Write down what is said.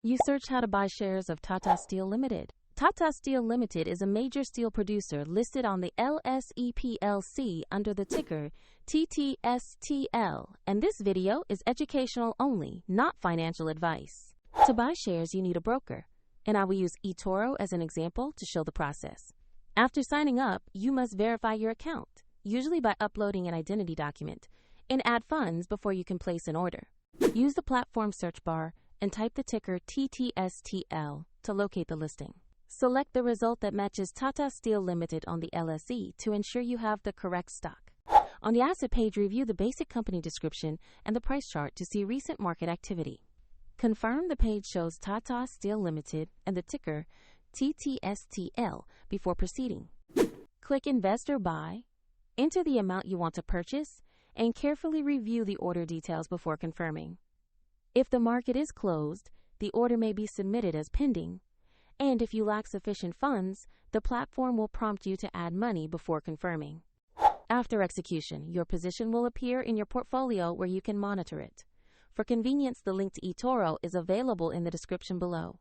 You search how to buy shares of Tata Steel Limited. Tata Steel Limited is a major steel producer listed on the LSE PLC under the ticker TTST.L, and this video is educational only, not financial advice. To buy shares, you need a broker, and I will use eToro as an example to show the process. After signing up, you must verify your account, usually by uploading an identity document, and add funds before you can place an order. Use the platform search bar and type the ticker TTST.L to locate the listing. Select the result that matches Tata Steel Limited on the LSE to ensure you have the correct stock. On the asset page, review the basic company description and the price chart to see recent market activity. Confirm the page shows Tata Steel Limited and the ticker TTST.L before proceeding. Click Invest or Buy, enter the amount you want to purchase, and carefully review the order details before confirming. If the market is closed, the order may be submitted as pending, and if you lack sufficient funds, the platform will prompt you to add money before confirming. After execution, your position will appear in your portfolio where you can monitor it. For convenience, the link to eToro is available in the description below.